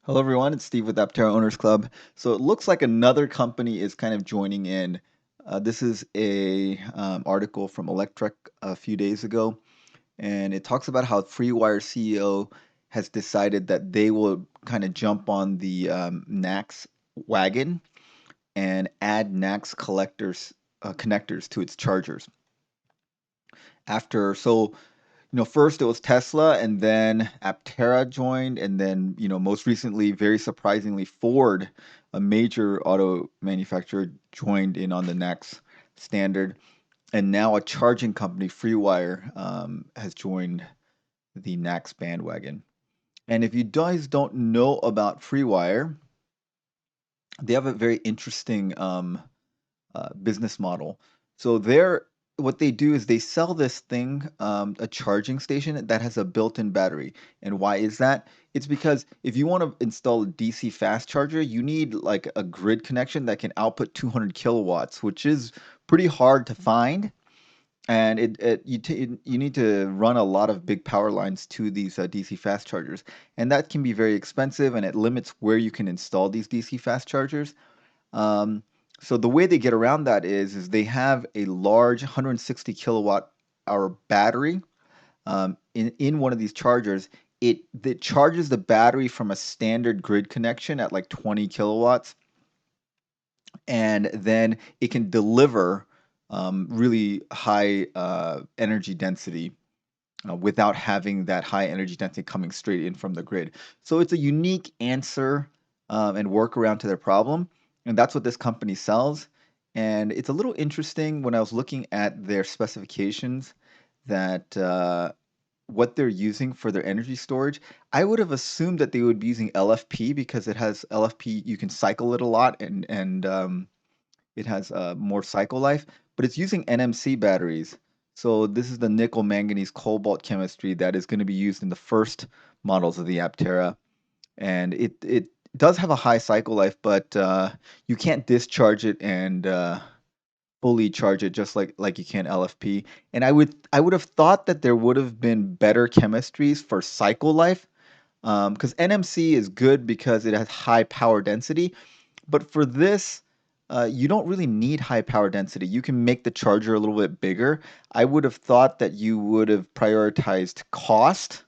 Hello, everyone. It's Steve with Aptera Owners Club. So it looks like another company is kind of joining in. This is a article from Electrek a few days ago, and it talks about how Freewire CEO has decided that they will kind of jump on the NACS wagon and add NACS collectors connectors to its chargers. First it was Tesla, and then Aptera joined, and then, most recently, very surprisingly, Ford, a major auto manufacturer, joined in on the NACS standard. And now a charging company, Freewire, has joined the NACS bandwagon. And if you guys don't know about Freewire, they have a very interesting business model. So what they do is they sell this thing, a charging station that has a built-in battery. And why is that? It's because if you want to install a DC fast charger, you need like a grid connection that can output 200 kilowatts, which is pretty hard to find. And you need to run a lot of big power lines to these DC fast chargers, and that can be very expensive, and it limits where you can install these DC fast chargers. Um, so the way they get around that is they have a large 160 kilowatt hour battery in one of these chargers. It charges the battery from a standard grid connection at like 20 kilowatts, and then it can deliver really high energy density without having that high energy density coming straight in from the grid. So it's a unique answer and workaround to their problem, and that's what this company sells. And it's a little interesting when I was looking at their specifications that what they're using for their energy storage. I would have assumed that they would be using LFP because it has LFP. You can cycle it a lot, and it has more cycle life, but it's using NMC batteries. So this is the nickel manganese cobalt chemistry that is going to be used in the first models of the Aptera, and it does have a high cycle life, but you can't discharge it and fully charge it just like you can LFP. And I would have thought that there would have been better chemistries for cycle life, because NMC is good because it has high power density, but for this, you don't really need high power density. You can make the charger a little bit bigger. I would have thought that you would have prioritized cost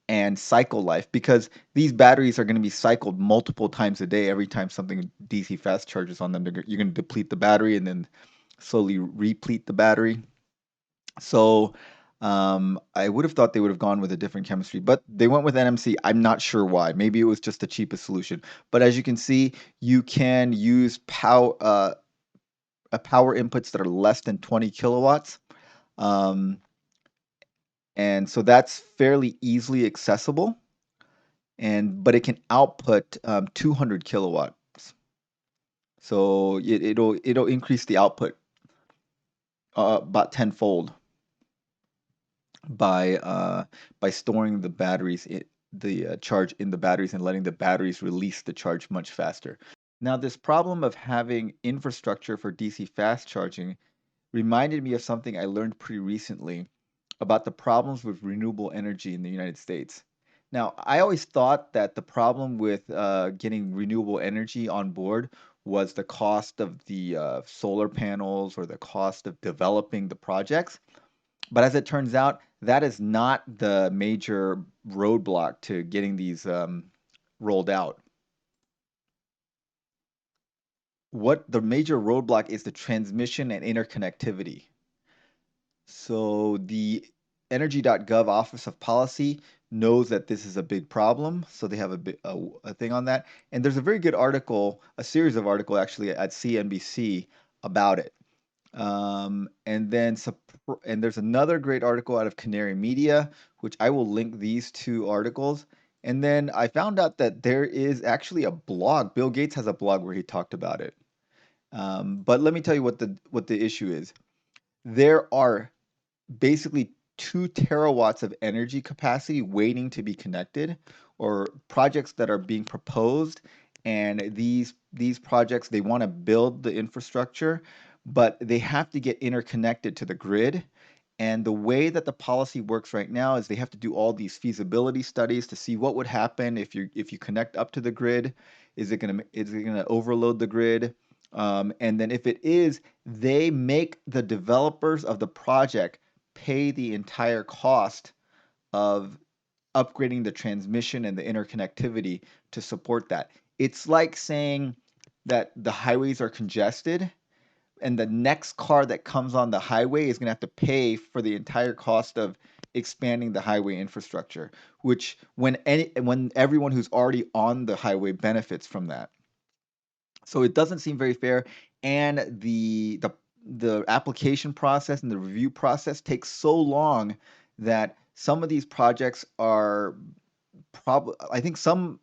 and cycle life because these batteries are going to be cycled multiple times a day. Every time something DC fast charges on them, you're going to deplete the battery and then slowly replete the battery. So I would have thought they would have gone with a different chemistry, but they went with NMC. I'm not sure why. Maybe it was just the cheapest solution. But as you can see, you can use power inputs that are less than 20 kilowatts. Um, and so that's fairly easily accessible. But it can output 200 kilowatts. So it'll increase the output about tenfold by uh, by storing the charge in the batteries and letting the batteries release the charge much faster. Now, this problem of having infrastructure for DC fast charging reminded me of something I learned pretty recently about the problems with renewable energy in the United States. Now, I always thought that the problem with getting renewable energy on board was the cost of the solar panels or the cost of developing the projects. But as it turns out, that is not the major roadblock to getting these rolled out. What the major roadblock is the transmission and interconnectivity. So the energy.gov Office of Policy knows that this is a big problem, so they have a thing on that. And there's a very good article, a series of articles actually at CNBC about it. And then and there's another great article out of Canary Media, which I will link these two articles. And then I found out that there is actually a blog. Bill Gates has a blog where he talked about it. But let me tell you what the issue is. There are basically 2 terawatts of energy capacity waiting to be connected, or projects that are being proposed. And these projects, they want to build the infrastructure, but they have to get interconnected to the grid. And the way that the policy works right now is they have to do all these feasibility studies to see what would happen if you connect up to the grid. Is it gonna overload the grid? And then if it is, they make the developers of the project pay the entire cost of upgrading the transmission and the interconnectivity to support that. It's like saying that the highways are congested and the next car that comes on the highway is going to have to pay for the entire cost of expanding the highway infrastructure, which when everyone who's already on the highway benefits from that. So it doesn't seem very fair, and the application process and the review process takes so long that some of these projects are probably, I think some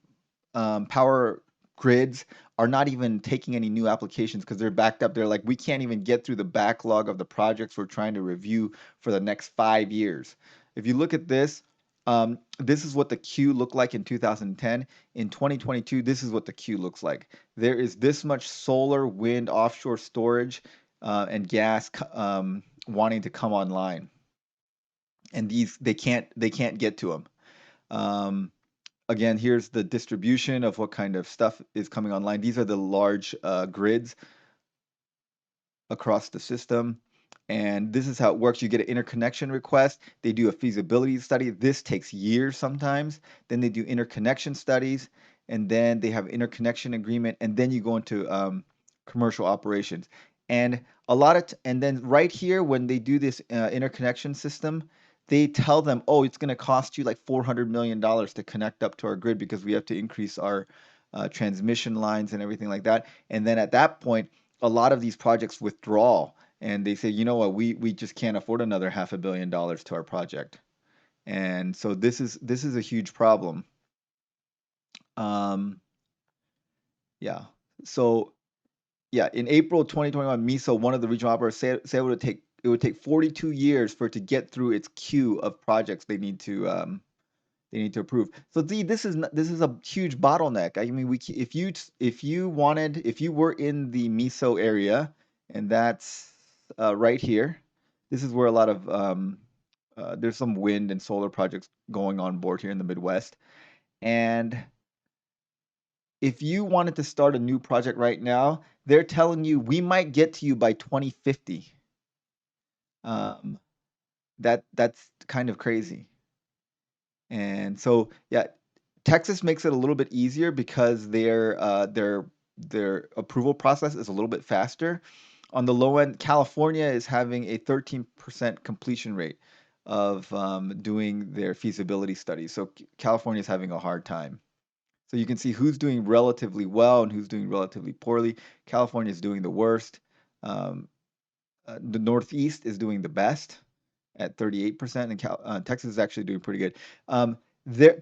power grids are not even taking any new applications because they're backed up. They're like, we can't even get through the backlog of the projects we're trying to review for the next 5 years. If you look at this, this is what the queue looked like in 2010. In 2022, this is what the queue looks like. There is this much solar, wind, offshore storage, and gas wanting to come online, and these they can't get to them. Um, Again, here's the distribution of what kind of stuff is coming online. These are the large grids across the system. And this is how it works. You get an interconnection request. They do a feasibility study. This takes years sometimes. Then they do interconnection studies. And then they have interconnection agreement. And then you go into commercial operations. And and then right here, when they do this interconnection system, they tell them, oh, it's going to cost you like $400 million to connect up to our grid because we have to increase our transmission lines and everything like that. And then at that point, a lot of these projects withdraw and they say, you know what, we just can't afford another $500 million to our project. And so this is a huge problem. Um, yeah. So yeah, in April 2021, MISO, one of the regional operators, said it would take 42 years for it to get through its queue of projects they need to approve. So this is a huge bottleneck. I mean, if you were in the MISO area, and that's right here, this is where a lot of there's some wind and solar projects going on board here in the Midwest. And if you wanted to start a new project right now, they're telling you we might get to you by 2050. Um, that's kind of crazy. And so, yeah, Texas makes it a little bit easier because their approval process is a little bit faster. On the low end, California is having a 13% completion rate of doing their feasibility studies. So California is having a hard time. So you can see who's doing relatively well and who's doing relatively poorly. California is doing the worst. Um, the Northeast is doing the best at 38%, and Texas is actually doing pretty good.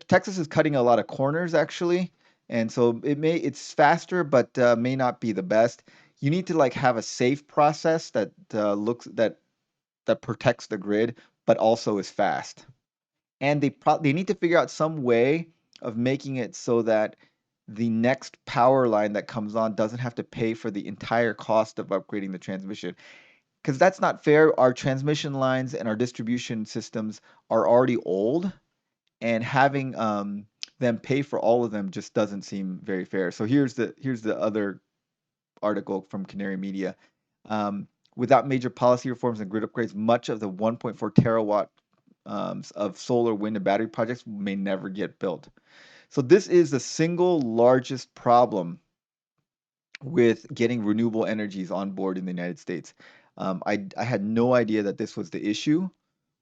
Texas is cutting a lot of corners actually, and so it's faster, but may not be the best. You need to like have a safe process that that protects the grid, but also is fast. And they need to figure out some way of making it so that the next power line that comes on doesn't have to pay for the entire cost of upgrading the transmission because that's not fair. Our transmission lines and our distribution systems are already old, and having them pay for all of them just doesn't seem very fair. So here's the other article from Canary Media. Without major policy reforms and grid upgrades, much of the 1.4 terawatt of solar, wind, and battery projects may never get built. So this is the single largest problem with getting renewable energies on board in the United States. I had no idea that this was the issue,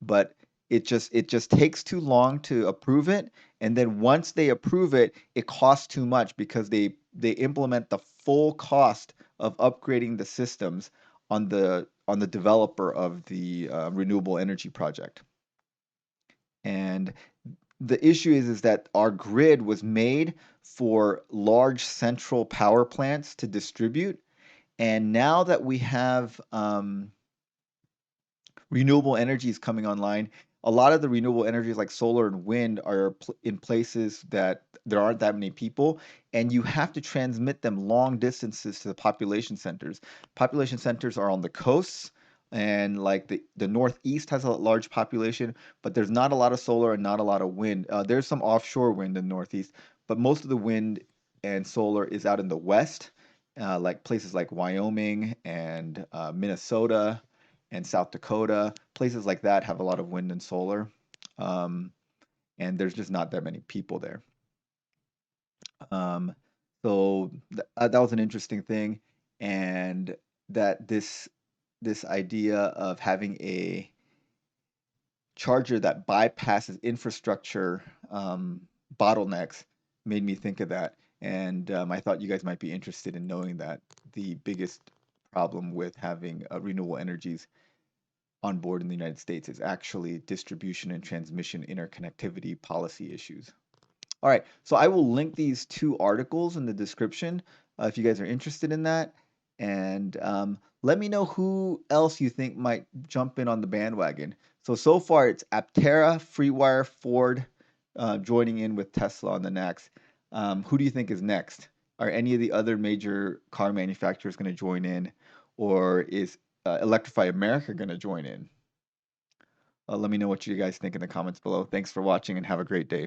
but it just takes too long to approve it, and then once they approve it, it costs too much because they implement the full cost of upgrading the systems on the developer of the renewable energy project. And the issue is that our grid was made for large central power plants to distribute, and now that we have renewable energies coming online, a lot of the renewable energies like solar and wind are in places that there aren't that many people, and you have to transmit them long distances to the population centers. Population centers are on the coasts, and like the Northeast has a large population, but there's not a lot of solar and not a lot of wind. There's some offshore wind in the Northeast, but most of the wind and solar is out in the West, like places like Wyoming and Minnesota and South Dakota. Places like that have a lot of wind and solar, um, and there's just not that many people there. Um, so that was an interesting thing, and that this idea of having a charger that bypasses infrastructure bottlenecks made me think of that. And I thought you guys might be interested in knowing that the biggest problem with having renewable energies on board in the United States is actually distribution and transmission interconnectivity policy issues. All right, so I will link these two articles in the description if you guys are interested in that. And let me know who else you think might jump in on the bandwagon. So far it's Aptera, Freewire, Ford joining in with Tesla on the NACS. Who do you think is next? Are any of the other major car manufacturers going to join in, or is Electrify America going to join in? Let me know what you guys think in the comments below. Thanks for watching and have a great day.